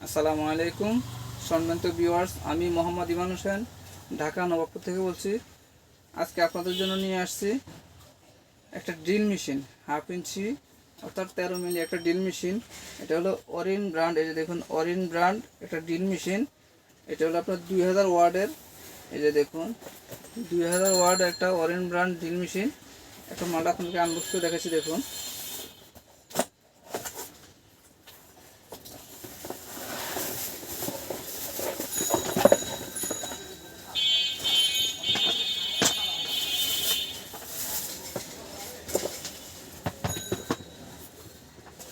আসসালামু আলাইকুম সম্মানিত ভিউয়ার্স, আমি মোহাম্মদ ইমান হোসেন ঢাকা নবাবপুর থেকে বলছি। আজকে আপনাদের জন্য নিয়ে আসছি একটা ড্রিল মেশিন, 1/2 ইঞ্চি অর্থাৎ 13 মিলি একটা ড্রিল মেশিন। এটা হলো অরিন ব্র্যান্ড। এই যে দেখুন, অরিন ব্র্যান্ড একটা ড্রিল মেশিন। এটা হলো আপনার 2000 ওয়ার্ডের। এই যে দেখুন, 2000 ওয়ার্ড একটা অরিন ব্র্যান্ড ড্রিল মেশিন। একটা মালটা আপনাকে আনবক্স করে দেখাচ্ছি। দেখুন,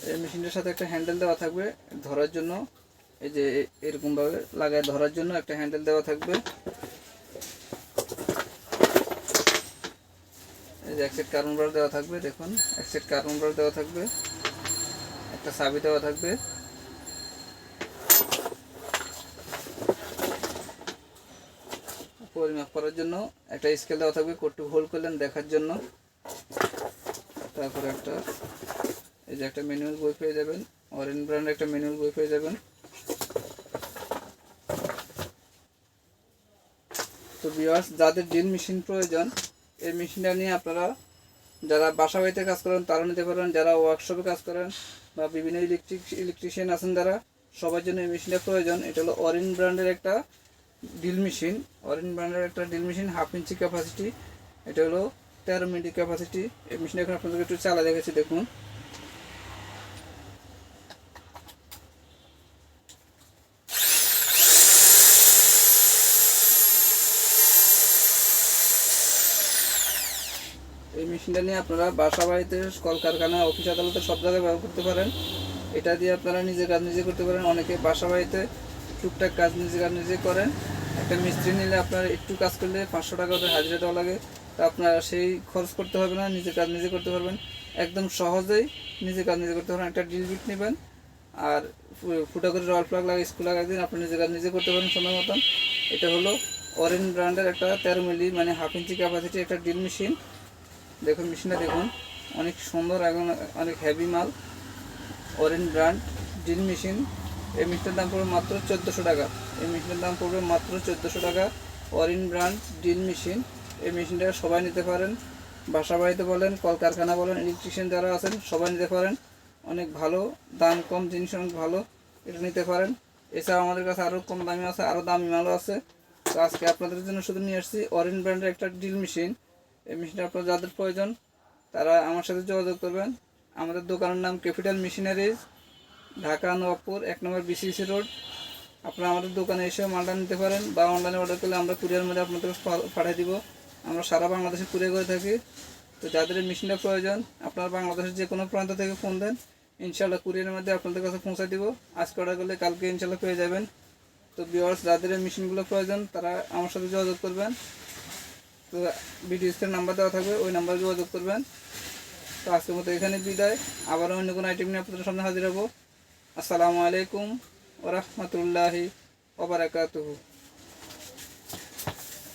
এই মেশিনটার সাথে একটা হ্যান্ডেল দেওয়া থাকবে ধরার জন্য। এই যে এরকমভাবে লাগায় ধরার জন্য একটা হ্যান্ডেল দেওয়া থাকবে। এই যে এক সেট কার্বন বার দেওয়া থাকবে। দেখুন, এক সেট কার্বন বার দেওয়া থাকবে, একটা চাবি দেওয়া থাকবে। পরিমাপ করার জন্য একটা স্কেল দেওয়া থাকবে, কতটুকু হোল করলেন দেখার জন্য। তারপরে এই যে একটা ম্যানুয়াল বই পেয়ে যাবেন, অরেন ব্র্যান্ডের একটা ম্যানুয়াল বই পেয়ে যাবেন। তো ভিউয়ার্স, যাদের ড্রিল মেশিন প্রয়োজন, এই মেশিনটা নিয়ে আপনারা যারা বাসা বাড়িতে কাজ করেন তারা নিতে পারেন, যারা ওয়ার্কশপে কাজ করেন বা বিভিন্ন ইলেকট্রিশিয়ান আছেন যারা, সবার জন্য এই মেশিনটা প্রয়োজন। এটা হলো অরিন ব্র্যান্ডের একটা ড্রিল মেশিন। অরিন ব্র্যান্ডের একটা ড্রিল মেশিন, 1/2 ইঞ্চি ক্যাপাসিটি। এটা হলো 13 মিলি ক্যাপাসিটি। এই মেশিনটা এখন আপনাদেরকে একটু চালা দেখেছি। দেখুন, এই মেশিনটা নিয়ে আপনারা বাসা বাড়িতে, কলকারখানা, অফিস আদালতে সব জায়গায় ব্যবহার করতে পারেন। এটা দিয়ে আপনারা নিজের কাজ নিজে করতে পারেন। অনেকে বাসা বাড়িতে টুকটাক কাজ নিজে করেন। একটা মিস্ত্রি নিলে আপনার একটু কাজ করলে 500 টাকা ওদের হাজিরা দেওয়া লাগে। তা আপনার সেই খরচ করতে হবে না, নিজের কাজ নিজে করতে পারবেন। একদম সহজেই নিজের কাজ নিজে করতে পারবেন। একটা ড্রিল বিট নেবেন আর ফুটা করে রড প্লাগ লাগিয়ে স্ক্রু লাগাই দিন, আপনি নিজের কাজ নিজে করতে পারেন সময় মতন। এটা হলো অরেন ব্র্যান্ডের একটা 13 মিলি মানে 1/2 ইঞ্চি ক্যাপাসিটি একটা ড্রিল মেশিন। দেখুন মেশিনটা, দেখুন অনেক সুন্দর এবং অনেক হেভি মাল। অরেন ব্র্যান্ড ড্রিল মেশিন। এই মেশিনটার দাম পড়বে মাত্র 1400 টাকা। এই মেশিনের দাম পড়বে মাত্র 1400 টাকা। অরিন ব্র্যান্ড ড্রিল মেশিন। এই মেশিনটা সবাই নিতে পারেন। বাসা বাড়িতে বলেন, কলকারখানা বলেন, ইলেকট্রিশিয়ান যারা আছেন সবাই নিতে পারেন। অনেক ভালো, দাম কম, জিনিস অনেক ভালো, এটা নিতে পারেন। এছাড়াও আমাদের কাছে আরও কম দামি আছে, আরও দামি মালও আছে। তো আজকে আপনাদের জন্য শুধু নিয়ে আসছি অরিন ব্র্যান্ডের একটা ড্রিল মেশিন। এই মেশিনটা আপনার যাদের প্রয়োজন তারা আমার সাথে যোগাযোগ করবেন। আমাদের দোকানের নাম ক্যাপিটাল মেশিনারিজ, ঢাকা নবাবপুর 1 নম্বর BCC রোড। আপনারা আমাদের দোকানে এসে মালটা নিতে পারেন বা অনলাইনে অর্ডার করলে আমরা কুরিয়ার মধ্যে আপনাদের পাঠিয়ে দিব। আমরা সারা বাংলাদেশে কুরিয়ার করে থাকি। তো যাদের এই মেশিনটা প্রয়োজন আপনারা বাংলাদেশের যে কোনো প্রান্ত থেকে ফোন দেন, ইনশাআল্লাহ কুরিয়ারের মধ্যে আপনাদের কাছে পৌঁছে দিব। আজকে অর্ডার করলে কালকে ইনশাআল্লাহ পেয়ে যাবেন। তো ভিউয়ার্স, যাদের এই মেশিনগুলো প্রয়োজন তারা আমার সাথে যোগাযোগ করবেন। তো ভিডিও স্ক্রিনে নাম্বার দেওয়া থাকবে, ওই নাম্বারে যোগাযোগ করবেন। তো আজকের মতো এখানে বিদায়। আবারও অন্য কোনো আইটেম নিয়ে আপনাদের সামনে হাজির হব। আসসালামু আলাইকুম ওয়া রাহমাতুল্লাহি ওয়া বারাকাতুহু।